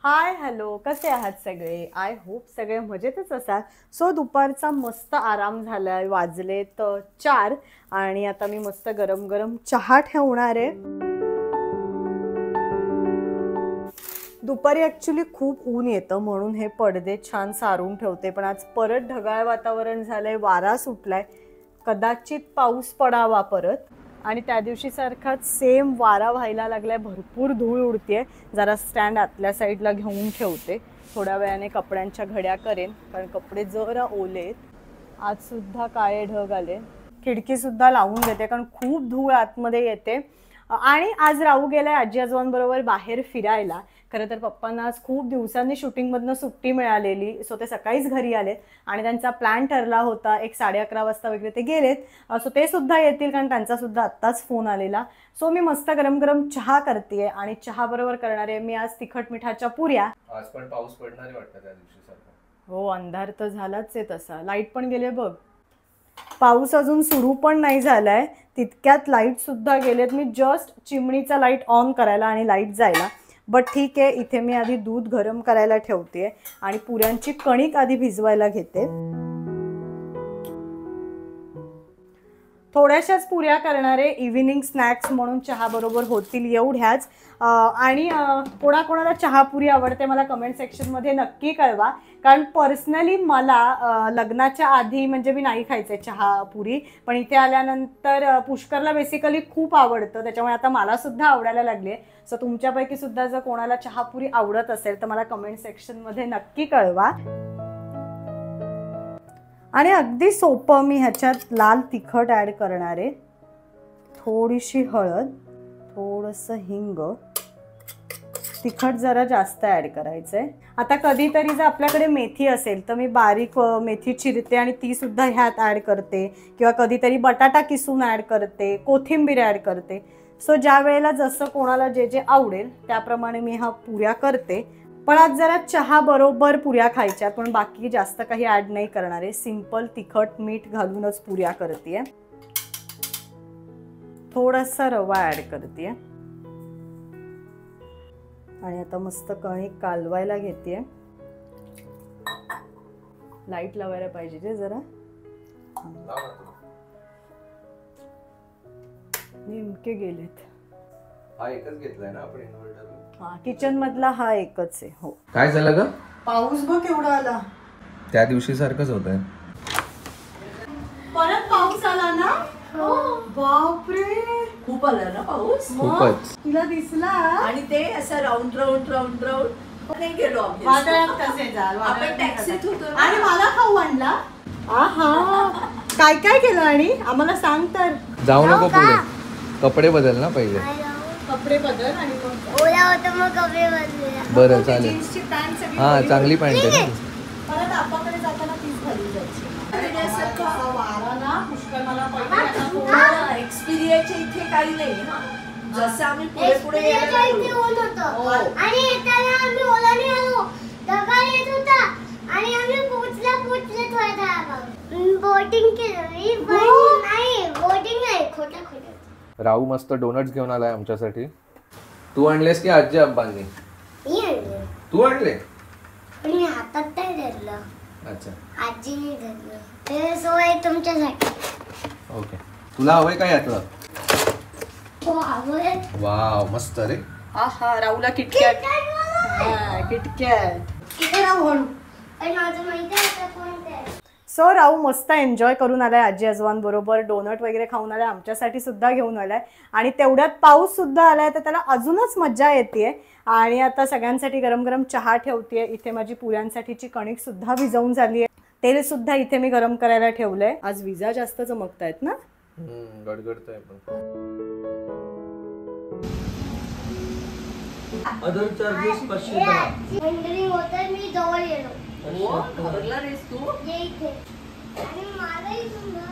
Hi hello, कसे आहात सगळे? आय होप सगळे मजेतच असाल. सो दुपारचा मस्त आराम झालाय, वाजलेत 4 आणि आता मी मस्त गरम गरम चहा ठेवणार आहे. दुपारी ॲक्च्युली खूप ऊन येतं म्हणून हे पडदे छान सारून ठेवते, पण आज परत ढगाळ वातावरण झालंय, वारा सुटलाय, कदाचित पाऊस पडावा परत. आणि त्या दिवशी सारखाच सेम वारा व्हायला लागलाय, भरपूर धूळ उडतीये. जरा स्टँड आतल्या साईडला घेऊन ठेवते, थोड्या वेळाने कपड्यांच्या घड्या करेन कारण कपडे जरा ओलेत. आज सुद्धा काळे ढग आले. खिडकी सुद्धा लावून घेते कारण खूप धूळ आतमध्ये येते. आणि आज राहू गेलाय आजी आजोबांबरोबर बाहेर फिरायला. खरं तर पप्पांना आज खूप दिवसांनी शूटिंगमधनं सुट्टी मिळालेली, सो ते सकाळीच घरी आलेत आणि त्यांचा प्लॅन ठरला होता 1-11:30 वाजता वगैरे ते गेलेत. सो ते सुद्धा येतील कारण त्यांचा सुद्धा आत्ताच फोन आलेला. सो मी मस्त गरम गरम चहा करते आणि चहा बरोबर करणार आहे मी आज तिखट मिठाच्या पुऱ्या. आज पण पाऊस पडणार आहे वाटतं त्या दिवशी सारखा. हो, अंधार तर झालाच आहे तसा. लाईट पण गेले बघ. पाऊस अजून सुरू पण नाही झालाय, तितक्यात लाईट सुद्धा गेलेत. मी जस्ट चिमणीचा लाईट ऑन करायला आणि लाईट जायला. बट ठीक आहे, इथे मी आधी दूध गरम करायला ठेवते आणि पुऱ्यांची कणिक आधी भिजवायला घेते. थोड्याशाच पुऱ्या करणारे, इव्हिनिंग स्नॅक्स म्हणून चहा बरोबर होतील एवढ्याच. आणि कोणाकोणाला चहापुरी आवडते मला कमेंट सेक्शनमध्ये नक्की कळवा, कारण पर्सनली मला लग्नाच्या आधी म्हणजे मी नाही खायचे चहापुरी, पण इथे आल्यानंतर पुष्करला बेसिकली खूप आवडतं, त्याच्यामुळे आता मला सुद्धा आवडायला लागले. सो तुमच्यापैकी सुद्धा जर कोणाला चहापुरी आवडत असेल तर मला कमेंट सेक्शनमध्ये नक्की कळवा. आणि अगदी सोपं, मी ह्याच्यात लाल तिखट ॲड करणार आहे, थोडीशी हळद, थोडंसं हिंग, तिखट जरा जास्त ॲड करायचं आहे. आता कधीतरी जर आपल्याकडे मेथी असेल तर मी बारीक मेथी चिरते आणि ती सुद्धा ह्यात ॲड करते, किंवा कधीतरी बटाटा किसून ॲड करते, कोथिंबीर ॲड करते. सो ज्या वेळेला जसं कोणाला जे जे आवडेल त्याप्रमाणे मी हा पुऱ्या करते. पण आज जरा चहा बरोबर पुऱ्या खायच्या, पण बाकी जास्त काही ॲड नाही करणार आहे. सिंपल तिखट मीठ घालूनच पुऱ्या करते. थोडासा रवा ॲड करते आणि आता मस्त कणिक कालवायला घेते. लाईट लावायला पाहिजे ते जरा. नेमके गेलेत. हा एकच घेतलाय ना आपण इन्व्हर्टर. हा, किचन मधला हा एकच आहे. हो. काय झालं ग? पाऊस बघ केवढा आला. त्या दिवशी सारखंच होत आहे. परत पाऊस आला ना. बापरे, खूप आला ना पाऊस. खूपच. तुला दिसला. आणि ते असं राऊंड राऊंड राऊंड राऊंड नाही गेलो आम्ही. वादळात कसे जाल. आपण टॅक्सीत होतो ना. आणि मला खाऊ आणला. आहा, काय काय केलं आणि आम्हाला सांग तर. जाऊ नको पुढे, कपडे बदल ना पहिले. कपडे बदल आणि ओला होता मग कपडे बदलूया. बरं चालेल. जीन्सची पॅन्ट सगळी. हा, चांगली पॅन्ट आहे ना. परत आपाकडे जाताना तीच घालून जायची. वारा ना पुष्कळ मला पहिले एक्सपिरियन्सच्या इथे काही नाही ना. जसं आम्ही पुढे पुढे एक्सपिरियन्सच्या इथे ऊन होतं आणि येताना आम्ही ओलाने आलो. ढगाळ येत होता आणि आम्ही पोचले थोड्या बोटिंग केलं. मी नाही बोटिंग नाही, खोटं. राहू मस्त डोनट्स घेऊन आलाय आमच्यासाठी. तू आणलेस की आजी अब्बांनी? मी आणले. तू आणले? पण मी हातात नाही धरलं. अच्छा, आजीने धरलं. ते सोय तुमच्यासाठी. ओके. तुला हवंय का यातलं? हो, आवडेल. वाव, मस्त रे. आहा, राहूला किटकॅट. हा, किटकॅट. इथे राहू हळू. आणि माझं माहिती आहे आता कोणतं आहे. सो राहू मस्त एन्जॉय करून आलाय आजी आजोबांबरोबर, डोनट वगैरे खाऊन आलाय, आमच्यासाठी सुद्धा घेऊन आलाय आणि तेवढ्यात पाऊस सुद्धा आलाय, तर त्याला अजूनच मज्जा येते. आणि आता सगळ्यांसाठी गरम गरम चहा ठेवते. इथे माझी पुऱ्यांसाठीची कणिक सुद्धा भिजवून झाली आहे. तेल सुद्धा इथे मी गरम करायला ठेवलंय. आज विजा जास्त चमकतायत ना. गडगडतंय पण. Other charges 500. थंडरी होतं, मी जवळ गेलो. घाबरला रेस तू. ये इथे. आणि मारायला सुद्धा.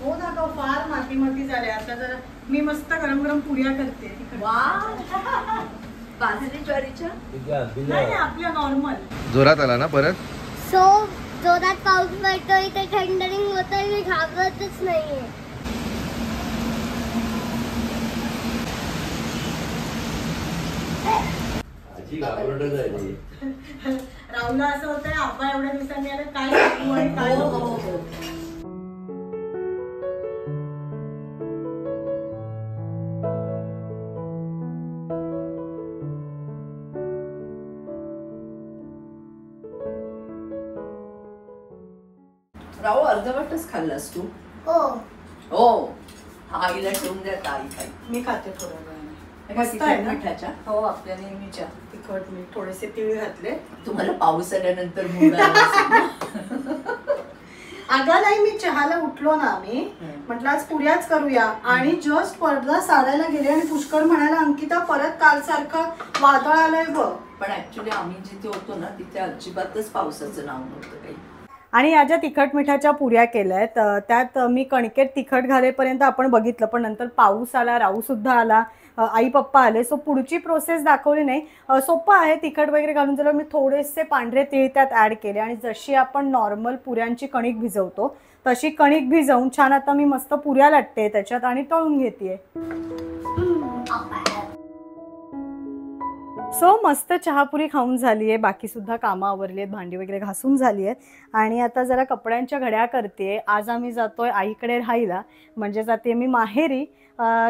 हो ना, तो फार माती झाले. आता जरा मी मस्त गरम गरम पुऱ्या करते. वा, बाजरी ज्वारीच्या. नाही, आपल्या नॉर्मल. जोरात आला ना परत. सो जोरात पाऊस पडतोय, ते थंडरिंग होतंय, मी घाबरतच नाहीये. आजी घाबरटच झाली. राहुलला असं होतंय आबा एवढ्या दिवसांनी आले काय करू आणि काय नको. राहू अर्धवटच खाल्लास तू. हो हो आईला ठेवून द्या आई खाई. मी खाते थोड्या वेळाने. मस्त मस्त आहे ना? मिठाच्या. हो आपल्या नेहमीच्या तिखट मीठ थोडेसे तीळ घातले. तुम्हाला पाऊस आल्यानंतर मूड आला असेल ना. अगं नाही मी चहाला उठलो ना आम्ही म्हटलं आज पुऱ्याच करूया आणि जस्ट पडदा सारायला गेले आणि पुष्कर म्हणाला अंकिता परत काल सारखं वादळ आलंय बघ. पण ऍक्च्युली आम्ही जिथे होतो ना तिथे अजिबातच पावसाचं नाव नव्हतं काही. आणि या ज्या तिखट मिठाच्या पुऱ्या केल्यात त्यात मी कणकेत तिखट घालेपर्यंत आपण बघितलं पण नंतर पाऊस आला राहू सुद्धा आला आई पप्पा आले सो पुढची प्रोसेस दाखवली नाही. सोपं आहे तिखट वगैरे घालून जर मी थोडेसे पांढरे तीळ त्यात ॲड केले आणि जशी आपण नॉर्मल पुऱ्यांची कणिक भिजवतो तशी कणिक भिजवून छान आता मी मस्त पुऱ्या लाटते त्याच्यात आणि तळून घेते. सो मस्त चहापुरी खाऊन झाली आहे. बाकी सुद्धा कामं आवरली आहेत भांडी वगैरे घासून झाली आहेत आणि आता जरा कपड्यांच्या घड्या करते. आज आम्ही जातोय आईकडे राहायला म्हणजे जाते मी माहेरी.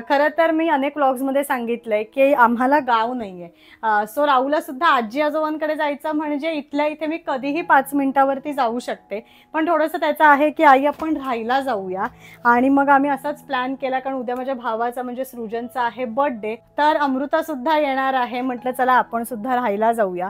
खरं तर मी अनेक व्लॉग्समध्ये सांगितलंय की आम्हाला गाव नाही आहे. सो राहूला सुद्धा आजी आजोबांकडे जायचं म्हणजे इथल्या इथे मी कधीही 5 मिनिटावरती जाऊ शकते. पण थोडंसं त्याचं आहे की आई आपण राहायला जाऊया आणि मग आम्ही असाच प्लॅन केला कारण उद्या माझ्या भावाचा म्हणजे सृजनचा आहे बर्थडे तर अमृता सुद्धा येणार आहे. म्हटलं चला आपण सुद्धा राहायला जाऊया.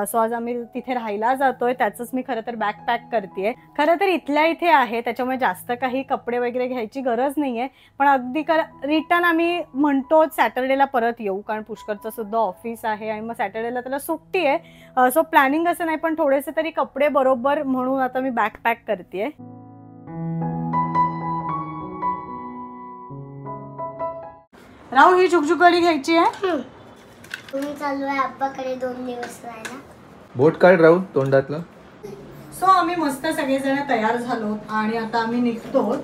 सो आज आम्ही तिथे राहायला जातोय त्याचंच मी खरं तर बॅग पॅक करते. खरं तर इथल्या इथे आहे त्याच्यामुळे जास्त काही कपडे वगैरे घ्यायची गरज नाही आहे पण अगदी रिटर्न आम्ही म्हणतो सॅटर्डेला परत येऊ कारण पुष्करचं सुद्धा ऑफिस आहे आणि मग सॅटर्डेला त्याला सुट्टी आहे. सो प्लॅनिंग असं नाही पण थोडेसे तरी कपडे बरोबर म्हणून आता मी बॅग पॅक करते. राहू ही झुकझुकवाडी घ्यायची आहे. तुम्ही चालू आहे आप्पाकडे 2 दिवस राहायला. बोट काढ राहू तोंडातलं. सो आम्ही मस्त सगळेजण तयार झालो आणि आता आम्ही निघतो.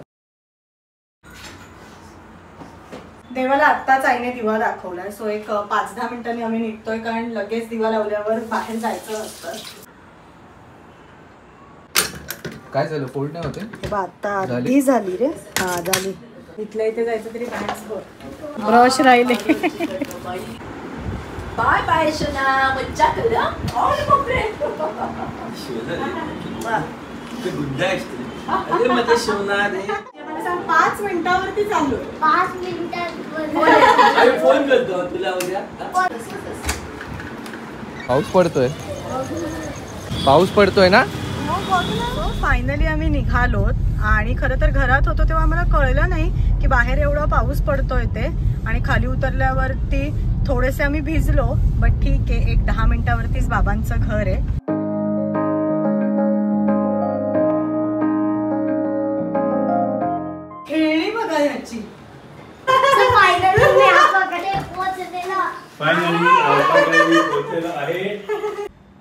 देवाला आत्ताच आईने दिवा दाखवलाय सो एक 5-10 मिनिटांनी आम्ही निघतोय कारण लगेच दिवा लावल्यावर बाहेर जायचं असतं. काय झालं फोल्ड नाही होते. आता आधी झाली रे. हा झाली. इथल्या इथे जायचं तरी बाहेर ब्रश राहिले. बाय बाय शना मज्जा कर. अरे माझ्या शिवणार आहे. 5 मिनिटावरती चालू. 5 मिनिटात आम्ही फोन करतो तुला उद्या. पाऊस पडतोय ना. फायनली आम्ही निघालोत आणि खरं तर घरात होतो तेव्हा आम्हाला कळलं नाही की बाहेर एवढा पाऊस पडतोय ते आणि खाली उतरल्यावरती थोडेसे आम्ही भिजलो बट ठीक आहे. एक 10 मिनिटावरतीच बाबांचं घर आहे. खेळणी बघा याची. फायनली आप्पाकडे पोहोचलेलो आहे.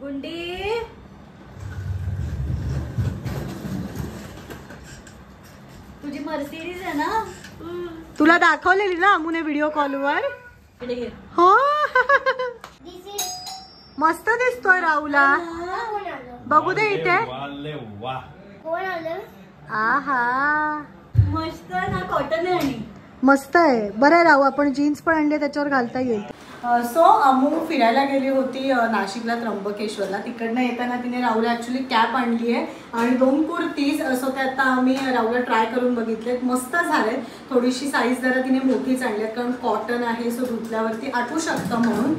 गुंडी तुझी मर्सिडीज आहे ना. तुला दाखवलेली ना अमुने व्हिडिओ कॉलवर. हो मस्त दिसतोय राहुला. बघू दे इथे. कोण आलं? आहा मस्त ना कॉटन आहे आणि मस्त आहे. बरं आहे राहू आपण जीन्स पण आणले त्याच्यावर घालता येईल. सो अमू फिरायला गेली होती नाशिकला त्र्यंबकेश्वरला. तिकडनं येताना तिने राहुला ॲक्च्युली कॅप आणली आहे आणि 2 कुर्तीज. सो ते आता आम्ही राहुला ट्राय करून बघितलेत मस्त झालेत. थोडीशी साईज जरा तिने मोठीच आणली आहेत कारण कॉटन आहे सो धुतल्यावरती आठवू शकतं म्हणून.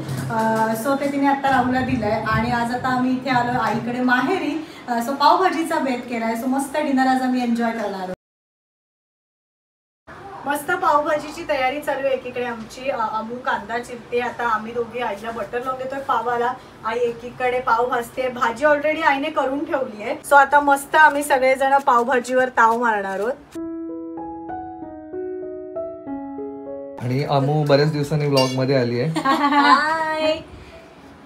सो ते तिने आता राहुला दिलं आहे आणि आज आता आम्ही इथे आलो आईकडे माहेरी. सो पावभाजीचा बेत केला आहे. सो मस्त डिनर आज आम्ही एन्जॉय करणार आहोत. मस्त पावभाजीची तयारी चालू आहे. एकीकडे आमची अमू कांदा चिरते. आता आम्ही दोघे आईला बटर लावून देतोय पावाला. आई एकीकडे पाव भाजते. भाजी ऑलरेडी आईने करून ठेवली आहे. सो आता मस्त आम्ही सगळेजण पावभाजीवर ताव मारणार आहोत. आणि अमू बऱ्याच दिवसांनी व्लॉग मध्ये आली आहे. हाय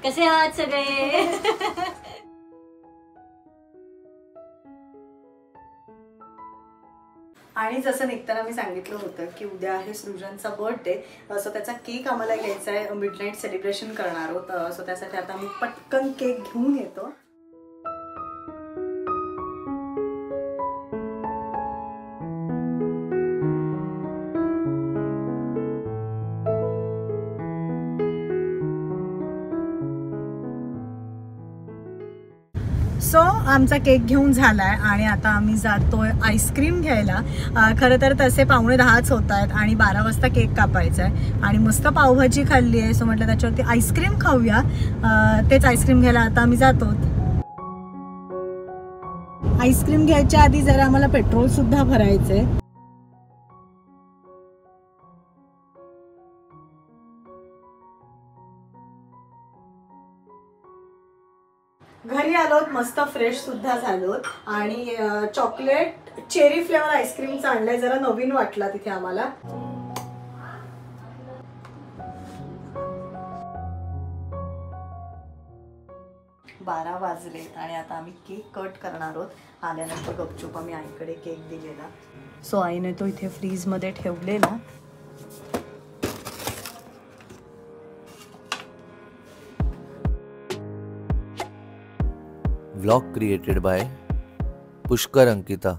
कसे आहात सगळे. आणि जसं निघताना मी सांगितलं होतं की उद्या आहे सृजनचा बर्थडे, सो त्याचा केक आम्हाला घ्यायचा आहे, मिडनाईट सेलिब्रेशन करणार आहोत. सो त्यासाठी आता मी पटकन केक घेऊन येतो. सो आमचा केक घेऊन झालाय आणि आता आम्ही जातोय आईस्क्रीम घ्यायला. खरं तर तसे 9:45 होत आहेत आणि 12 वाजता केक कापायचा आहे आणि मस्त पावभाजी खाल्ली आहे. सो म्हटलं त्याच्यावरती आईस्क्रीम खाऊया. तेच आईस्क्रीम घ्यायला आता आम्ही जातो. आईस्क्रीम घ्यायच्या आधी जरा आम्हाला पेट्रोल सुद्धा भरायचंय. घरी आलोत, मस्त फ्रेश सुद्धा झालोत आणि चॉकलेट चेरी फ्लेवर आईस्क्रीमचं आणलंय. जरा नवीन वाटला तिथे आम्हाला. बारा वाजलेत आणि आता आम्ही केक कट करणार आहोत. आल्यानंतर गपचूप आम्ही आईकडे केक दिलेला. सो आईने तो इथे फ्रीजमध्ये ठेवलेला. Vlog created by Pushkar Ankita.